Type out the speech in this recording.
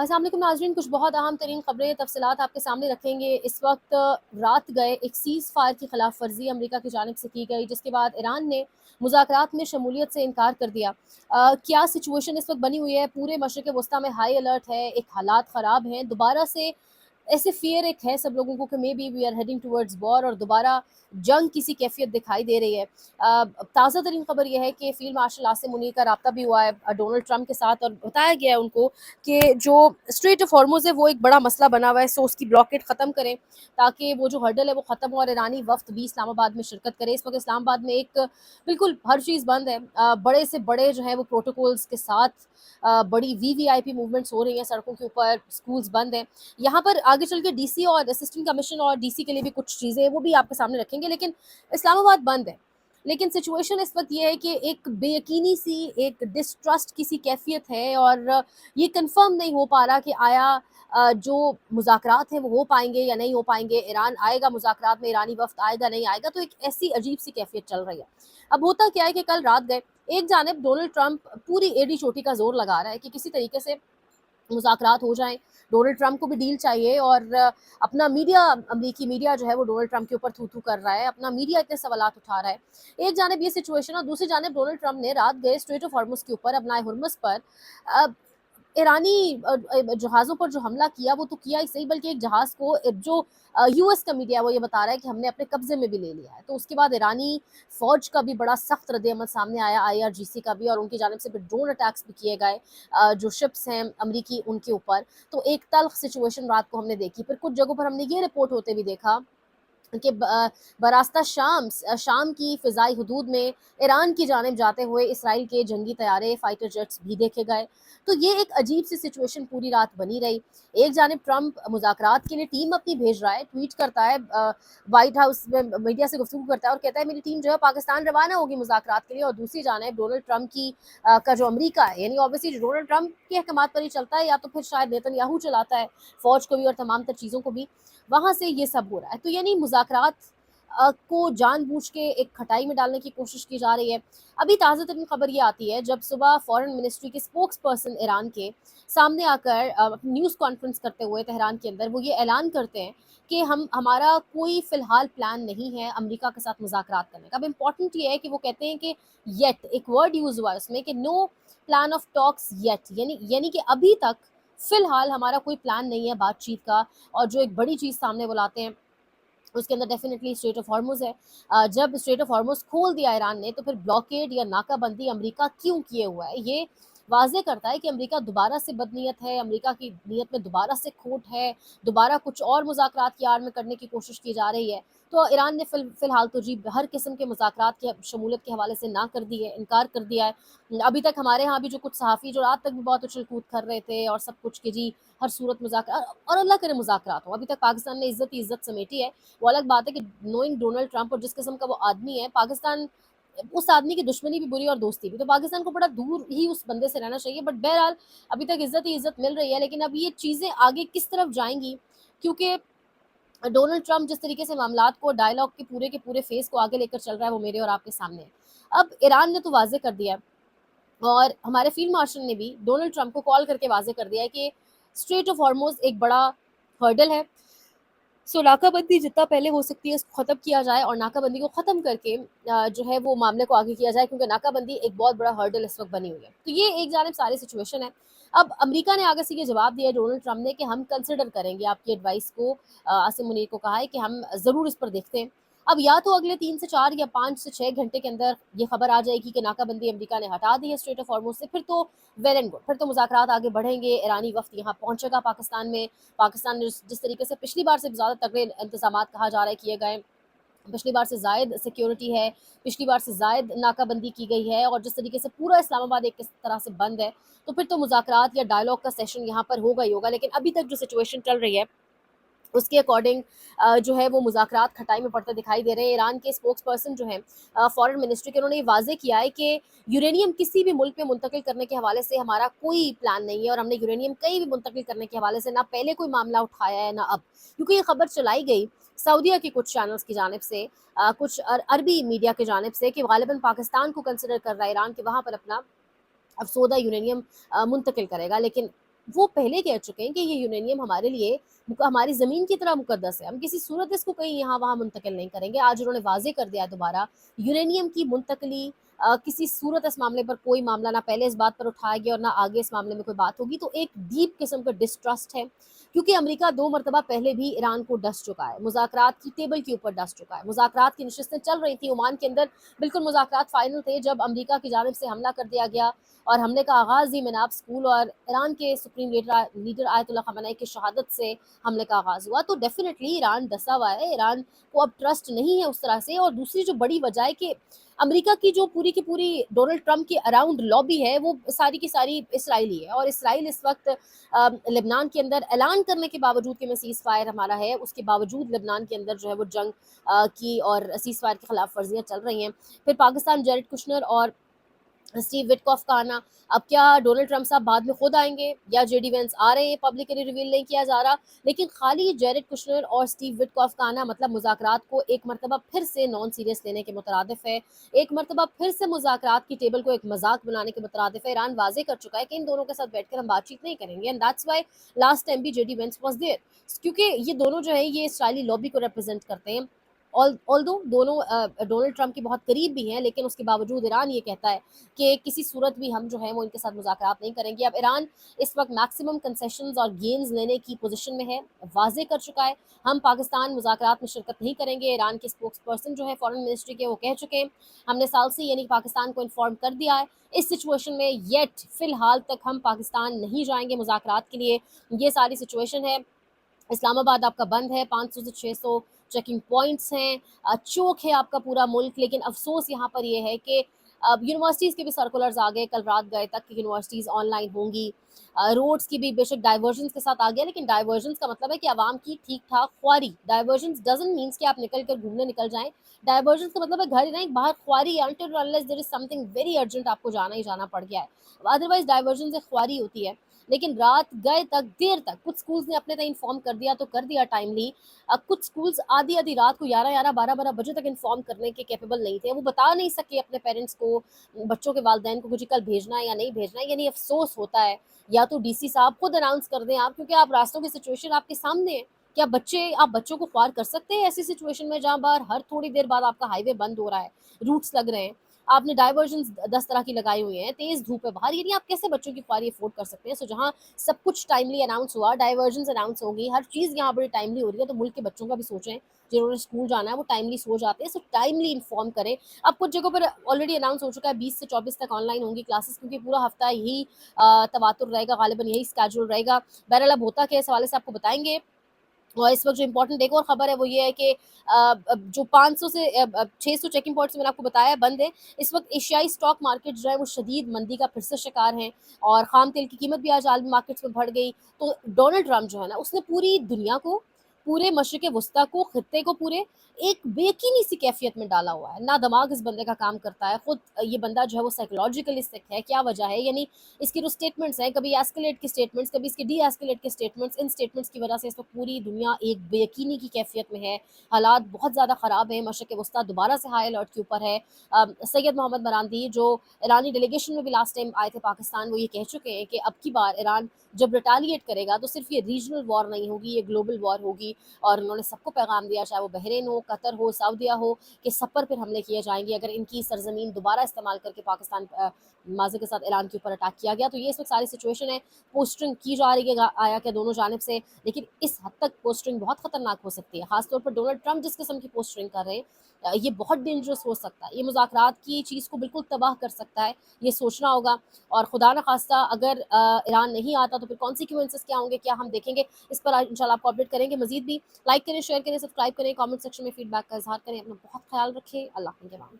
अस्सलाम वालेकुम नाज़रीन, कुछ बहुत अहम तरीन खबरें तफसीलात आपके सामने रखेंगे। इस वक्त रात गए एक सीज़ फायर की खिलाफ वर्जी अमरीका की जानिब से की गई, जिसके बाद ईरान ने मुज़ाकरात में शमूलियत से इनकार कर दिया। क्या सिचुएशन इस वक्त बनी हुई है? पूरे मशरिक़ वस्ता में हाई अलर्ट है, एक हालात ख़राब हैं, दोबारा से ऐसे फियर एक है सब लोगों को कि maybe we are heading towards war, और दोबारा जंग किसी कैफियत दिखाई दे रही है। ताज़ा तरीन खबर यह है कि फील्ड मार्शल आसिम मुनीर का रब्ता भी हुआ है डोनाल्ड ट्रंप के साथ, और बताया गया है उनको कि जो स्ट्रेट ऑफ हॉर्मुज़ है वो एक बड़ा मसला बना हुआ है, सो उसकी ब्लॉकेट ख़त्म करें ताकि वो जो हर्डल है वो ख़त्म हो और ईरानी वफ्द भी इस्लामाबाद में शिरकत करे। इस वक्त इस्लामाबाद में एक बिल्कुल हर चीज़ बंद है, बड़े से बड़े जो है वो प्रोटोकॉल्स के साथ बड़ी वीवीआईपी मूवमेंट्स हो रही हैं सड़कों के ऊपर, स्कूल्स बंद हैं। यहाँ पर आगे चल के डीसी और असिस्टेंट कमिश्नर और डीसी के लिए भी कुछ चीज़ें वो भी आपके सामने रखेंगे, लेकिन इस्लामाबाद बंद है। लेकिन सिचुएशन इस वक्त ये है कि एक बेयकीनी सी, एक डिस्ट्रस्ट की सी कैफियत है, और ये कंफर्म नहीं हो पा रहा कि आया जो मुज़ाकरात हैं वो हो पाएंगे या नहीं हो पाएंगे। ईरान आएगा मुज़ाकरात में, ईरानी वफ्द आएगा नहीं आएगा, तो एक ऐसी अजीब सी कैफियत चल रही है। अब होता क्या है कि कल रात गए एक जानिब डोनाल्ड ट्रंप पूरी एडी चोटी का जोर लगा रहा है कि किसी तरीके से मुज़ाकरात हो जाएं। डोनाल्ड ट्रंप को भी डील चाहिए, और अपना मीडिया, अमरीकी मीडिया जो है वो डोनाल्ड ट्रंप के ऊपर थू थू कर रहा है, अपना मीडिया इतने सवालात उठा रहा है। एक जानिब ये सिचुएशन, और दूसरी जानिब डोनाल्ड ट्रंप ने रात गए स्ट्रेट ऑफ हॉर्मुज़ के ऊपर, अपना हुर्मुज़ पर ईरानी जहाज़ों पर जो हमला किया वो तो किया ही सही, बल्कि एक जहाज़ को जो यूएस का मीडिया है वो ये बता रहा है कि हमने अपने कब्जे में भी ले लिया है। तो उसके बाद ईरानी फ़ौज का भी बड़ा सख्त रद्द-ए-अमल सामने आया, आईआरजीसी का भी, और उनकी जानिब से भी ड्रोन अटैक्स भी किए गए जो शिप्स हैं अमरीकी उनके ऊपर। तो एक तल्ख़ सिचुएशन रात को हमने देखी। फिर कुछ जगहों पर हमने ये रिपोर्ट होते भी देखा कि बरास्ता शाम की फ़िज़ाई हदूद में ईरान की जानिब जाते हुए इसराइल के जंगी तैयारे, फाइटर जेट्स भी देखे गए। तो ये एक अजीब सी सिचुएशन पूरी रात बनी रही। एक जानिब ट्रंप मुज़ाकरात के लिए टीम अपनी भेज रहा है, ट्वीट करता है, व्हाइट हाउस में मीडिया से गुफ्तगू करता है और कहता है मेरी टीम जो है पाकिस्तान रवाना होगी मुज़ाकरात के लिए, और दूसरी जानिब डोनाल्ड ट्रंप की का जो अमरीका है, यानी ऑब्वियसली जो डोनाल्ड ट्रंप के अहकामात पर ही चलता है, या तो फिर शायद नेतन्याहू चलाता है फ़ौज को भी और तमाम तर चीज़ों को भी, वहाँ से ये सब हो रहा है। तो यानी मुज़ाकरात को जानबूझ के एक खटाई में डालने की कोशिश की जा रही है। अभी ताज़ा तरीन खबर ये आती है जब सुबह फ़ॉरेन मिनिस्ट्री के स्पोक्स पर्सन ईरान के सामने आकर न्यूज़ कॉन्फ्रेंस करते हुए तेहरान के अंदर वो ये ऐलान करते हैं कि हमारा कोई फ़िलहाल प्लान नहीं है अमेरिका के साथ मुज़ाकरात करने का। अब इम्पोर्टेंट ये है कि वो कहते हैं कि येट, एक वर्ड यूज़ हुआ है उसमें कि no plan of talks yet, यानी कि अभी तक फ़िलहाल हमारा कोई प्लान नहीं है बातचीत का। और जो एक बड़ी चीज़ सामने वो लाते हैं उसके अंदर डेफिनेटली स्ट्रेट ऑफ हॉर्मुज़ है। जब स्ट्रेट ऑफ हॉर्मुज़ खोल दिया ईरान ने, तो फिर ब्लॉकेड या नाकाबंदी अमेरिका क्यों किए हुआ है, ये वाज़ेह करता है कि अमेरिका दोबारा से बदनीयत है, अमेरिका की नीयत में दोबारा से खोट है, दोबारा कुछ और मुज़ाकरात की आड़ में करने की कोशिश की जा रही है। तो ईरान ने फ़िलहाल तो जी हर किस्म के मुज़ाकरात की शमूलियत के हवाले से ना कर दी है, इनकार कर दिया है। अभी तक हमारे यहाँ भी जो कुछ सहाफ़ी जो रात तक भी बहुत उछल-कूद कर रहे थे और सब कुछ कि जी हर सूरत और अल्लाह करे मुज़ाकरात हो। अभी तक पाकिस्तान ने इज़्ज़त ही इज़्ज़त समेटी है। वो अलग बात है कि नोइंग डोनाल्ड ट्रंप और जिस किस्म का वो आदमी है, पाकिस्तान उस आदमी की दुश्मनी भी बुरी और दोस्ती भी, तो पाकिस्तान को बड़ा दूर ही उस बंदे से रहना चाहिए। बट बहरहाल अभी तक इज़्ज़त ही इज़्ज़त मिल रही है, लेकिन अब ये चीज़ें आगे किस तरफ जाएँगी, क्योंकि डोनाल्ड ट्रंप जिस तरीके से मामलात को, डायलॉग के पूरे फेस को आगे लेकर चल रहा है वो मेरे और आपके सामने है। अब ईरान ने तो वाज़ेह कर दिया है, और हमारे फील्ड मार्शल ने भी डोनाल्ड ट्रंप को कॉल करके वाज़ेह कर दिया है कि स्ट्रेट ऑफ हॉर्मुज़ एक बड़ा हर्डल है। सो नाकाबंदी जितना पहले हो सकती है इसको ख़त्म किया जाए, और नाकाबंदी को ख़त्म करके जो है वो मामले को आगे किया जाए, क्योंकि नाकाबंदी एक बहुत बड़ा हर्डल इस वक्त बनी हुई है। तो ये एक जानिब सारी सिचुएशन है। अब अमेरिका ने आगे से ये जवाब दिया है डोनाल्ड ट्रंप ने कि हम कंसिडर करेंगे आपकी एडवाइस को। आसिम मुनीर को कहा है कि हम ज़रूर इस पर देखते हैं। अब या तो अगले 3 से 4 या 5 से 6 घंटे के अंदर ये खबर आ जाएगी कि नाकाबंदी अमेरिका ने हटा दी है स्ट्रेट ऑफ हॉर्मुज़ से, फिर तो वेल एंड गुड, फिर तो मुज़ाकरात आगे बढ़ेंगे, ईरानी वफ़द यहाँ पहुँचेगा पाकिस्तान में। पाकिस्तान ने जिस तरीके से पिछली बार से भी ज़्यादा तगड़े इंतज़ामात कहा जा रहा है किए गए, पिछली बार से ज़ायद सिक्योरिटी है, पिछली बार से ज़ायद नाकाबंदी की गई है, और जिस तरीके से पूरा इस्लामाबाद एक इस तरह से बंद है, तो फिर तो मुज़ाकरात या डायलॉग का सेशन यहाँ पर होगा ही होगा। लेकिन अभी तक जो सिचुएशन चल रही है उसके अकॉर्डिंग जो है वो मुज़ाकरात खटाई में पड़ते दिखाई दे रहे हैं। ईरान के स्पोक्स पर्सन जो हैं फॉरेन मिनिस्ट्री के, उन्होंने ये वाज़ेह किया है कि यूरेनियम किसी भी मुल्क में मुंतकिल करने के हवाले से हमारा कोई प्लान नहीं है, और हमने यूरेनियम कहीं भी मुंतकिल करने के हवाले से ना पहले कोई मामला उठाया है ना अब। क्योंकि ये खबर चलाई गई सऊदीया के कुछ चैनल्स की जानिब से, कुछ अरबी मीडिया की जानिब से, कि गालिबन पाकिस्तान को कंसिडर कर रहा है ईरान कि वहाँ पर अपना अफसोदा यूरेनियम मुंतकिल करेगा। लेकिन وہ پہلے کہہ چکے ہیں کہ یہ یورینیم ہمارے لیے ہماری زمین کی طرح مقدس ہے، ہم کسی صورت اس کو کہیں یہاں وہاں منتقل نہیں کریں گے۔ آج انہوں نے واضح کر دیا ہے دوبارہ، یورینیم کی منتقلی کسی صورت اس معاملے پر کوئی معاملہ نہ پہلے اس بات پر اٹھایا گیا اور نہ آگے اس معاملے میں کوئی بات ہوگی، تو ایک ڈیپ قسم کا ڈسٹرسٹ ہے، کیونکہ امریکہ 2 مرتبہ پہلے بھی ایران کو ڈس چکا ہے، مذاکرات کی ٹیبل کے اوپر ڈس چکا ہے، مذاکرات کی نشستیں چل رہی تھیں عمان کے اندر، بالکل مذاکرات فائنل تھے جب امریکہ کی جانب سے حملہ کر دیا گیا، اور حملے کا آغاز ہی مناب اسکول اور ایران کے سپریم لیڈر آیت اللہ خامنہ ای کی شہادت سے حملے کا آغاز ہوا۔ تو ڈیفینیٹلی ایران ڈسا ہوا ہے، ایران کو اب ٹرسٹ نہیں ہے اس طرح سے، اور دوسری جو بڑی وجہ ہے کہ امریکہ کی جو پوری کی پوری ڈونلڈ ٹرمپ کی اراؤنڈ لابی ہے وہ ساری کی ساری اسرائیلی ہے، اور اسرائیل اس وقت لبنان کے اندر اعلان کرنے کے باوجود کہ میں سیز فائر ہمارا ہے، اس کے باوجود لبنان کے اندر جو ہے وہ جنگ کی اور سیز فائر کی خلاف ورزیاں چل رہی ہیں۔ پھر پاکستان جیریڈ کشنر اور اسٹیو وٹکاف کا آنا، اب کیا ڈونلڈ ٹرمپ صاحب بعد میں خود آئیں گے یا جے ڈی وینس آ رہے ہیں، پبلکلی ریویل نہیں کیا جا رہا، لیکن خالی جیریڈ کشنر اور اسٹیو وٹکاف کا آنا مطلب مذاکرات کو ایک مرتبہ پھر سے نان سیریس لینے کے مترادف ہے، ایک مرتبہ پھر سے مذاکرات کی ٹیبل کو ایک مذاق بنانے کے مترادف ہے۔ ایران واضح کر چکا ہے کہ ان دونوں کے ساتھ بیٹھ کر ہم بات چیت نہیں کریں گے، and that's why last time بھی J D Vance was there, کیونکہ یہ دونوں جو ہے یہ اسرائیلی لابی کو ریپرزینٹ کرتے ہیں، آلدو دونوں ڈونلڈ ٹرمپ کے بہت قریب بھی ہیں، لیکن اس کے باوجود ایران یہ کہتا ہے کہ کسی صورت بھی ہم جو ہیں وہ ان کے ساتھ مذاکرات نہیں کریں گے۔ اب ایران اس وقت میکسیمم کنسیشنز اور گینز لینے کی پوزیشن میں ہے، واضح کر چکا ہے ہم پاکستان مذاکرات میں شرکت نہیں کریں گے۔ ایران کے اسپوکس پرسن جو ہے فارن منسٹری کے وہ کہہ چکے ہیں، ہم نے سالسی یعنی پاکستان کو انفارم کر دیا ہے، اس سچویشن میں یٹ فی الحال تک ہم پاکستان نہیں جائیں گے مذاکرات کے لیے، یہ ساری سچویشن ہے۔ اسلام آباد آپ کا بند ہے، 500 سے 600 چیکنگ پوائنٹس ہیں، چوک ہے آپ کا پورا ملک، لیکن افسوس یہاں پر یہ ہے کہ اب یونیورسٹیز کے بھی سرکولرز آ گئے، کل رات گئے تک کہ یونیورسٹیز آن لائن ہوں گی، روڈز کی بھی بے شک ڈائیورژنس کے ساتھ آ گیا، لیکن ڈائیورژنس کا مطلب ہے کہ عوام کی ٹھیک ٹھاک خواری، ڈائیورژنس ڈزنٹ مینس کہ آپ نکل کر گھومنے نکل جائیں، ڈائیورژنس کا مطلب ہے گھر نہیں باہر خواری، until unless there is something very urgent آپ کو جانا ہی جانا پڑ گیا ہے، ادروائز ڈائیورژنس ایک خواری ہوتی ہے۔ لیکن رات گئے تک دیر تک کچھ سکولز نے اپنے تک انفارم کر دیا تو کر دیا ٹائملی، کچھ سکولز آدھی رات کو 11 بجے تک انفارم کرنے کے کیپیبل نہیں تھے، وہ بتا نہیں سکے اپنے پیرنٹس کو، بچوں کے والدین کو کہ جی کل بھیجنا ہے یا نہیں بھیجنا ہے، یعنی افسوس ہوتا ہے۔ یا تو ڈی سی صاحب خود اناؤنس کر دیں آپ، کیونکہ آپ راستوں کی سچویشن آپ کے سامنے ہے، کیا آپ بچوں کو خوار کر سکتے ہیں ایسی سچویشن میں جہاں باہر ہر تھوڑی دیر بعد آپ کا ہائی وے بند ہو رہا ہے، روٹس لگ رہے ہیں، آپ نے ڈائیورژنس 10 طرح کی لگائی ہوئی ہیں، تیز دھوپ ہے باہر، یعنی آپ کیسے بچوں کی خواری افورڈ کر سکتے ہیں؟ سو جہاں سب کچھ ٹائملی اناؤنس ہوا، ڈائیورژنس اناؤنس ہوگی، ہر چیز یہاں بڑی ٹائملی ہو رہی ہے، تو ملک کے بچوں کا بھی سوچیں، جنہوں نے اسکول جانا ہے وہ ٹائملی سو جاتے ہیں، سو ٹائملی انفارم کریں۔ اب کچھ جگہوں پر آلریڈی اناؤنس ہو چکا ہے 20 سے 24 تک آن لائن ہوں گی کلاسز، کیونکہ پورا ہفتہ یہی تواتر رہے گا، غالباً یہی اسکیجول رہے گا۔ بہرحال اب ہوتا کہ اس حوالے سے آپ کو بتائیں گے۔ اور اس وقت جو امپورٹنٹ ایک اور خبر ہے وہ یہ ہے کہ جو 500 سے 600 چیکنگ پوائنٹس میں نے آپ کو بتایا بند ہے، اس وقت ایشیائی اسٹاک مارکیٹ جو ہے وہ شدید مندی کا پھر سے شکار ہیں، اور خام تیل کی قیمت بھی آج عالمی مارکیٹس میں بڑھ گئی۔ تو ڈونلڈ ٹرمپ جو ہے نا اس نے پوری دنیا کو، پورے مشرق وسطیٰ کو، خطے کو پورے ایک بے یقینی سی کیفیت میں ڈالا ہوا ہے، نہ دماغ اس بندے کا کام کرتا ہے، خود یہ بندہ جو ہے وہ سائیکولوجیکلی سک ہے، کیا وجہ ہے؟ یعنی اس کی جو اسٹیٹمنٹس ہیں، کبھی ایسکلیٹ کی اسٹیٹمنٹس، کبھی اس کی ڈی ایسکلیٹ کی اسٹیٹمنٹس، ان اسٹیٹمنٹس کی وجہ سے اس وقت پوری دنیا ایک بے یقینی کی کیفیت میں ہے، حالات بہت زیادہ خراب ہیں، مشرق وسطیٰ دوبارہ سے ہائی الرٹ کے اوپر ہے۔ سید محمد مراندی جو ایرانی ڈیلیگیشن میں بھی لاسٹ ٹائم آئے تھے پاکستان، وہ یہ کہہ چکے ہیں کہ اب کی بار ایران جب ریٹالیٹ کرے گا تو صرف یہ ریجنل وار نہیں ہوگی، یہ گلوبل وار ہوگی، اور انہوں نے سب کو پیغام دیا، چاہے وہ بحرین ہو، قطر ہو، سعودیہ ہو، کہ سب پر پھر حملے کیے جائیں گے اگر ان کی سرزمین دوبارہ استعمال کر کے پاکستان معذر کے ساتھ ایران کے اوپر اٹیک کیا گیا۔ تو یہ اس وقت ساری سچویشن ہے، پوسٹرنگ کی جا رہی ہے آیا کہ دونوں جانب سے، لیکن اس حد تک پوسٹرنگ بہت خطرناک ہو سکتی ہے، خاص طور پر ڈونلڈ ٹرمپ جس قسم کی پوسٹرنگ کر رہے ہیں، یہ بہت ڈینجرس ہو سکتا ہے، یہ مذاکرات کی چیز کو بالکل تباہ کر سکتا ہے، یہ سوچنا ہوگا۔ اور خدا نخواستہ اگر ایران نہیں آتا تو پھر کانسیکوینسز کیا ہوں گے، کیا ہم دیکھیں گے، اس پر انشاءاللہ آپ کو اپڈیٹ کریں گے مزید بھی۔ لائک کریں، شیئر کریں، سبسکرائب کریں، کامنٹ سیکشن میں فیڈ بیک کا اظہار کریں، اپنا بہت خیال رکھیں، اللہ کے نگہبان۔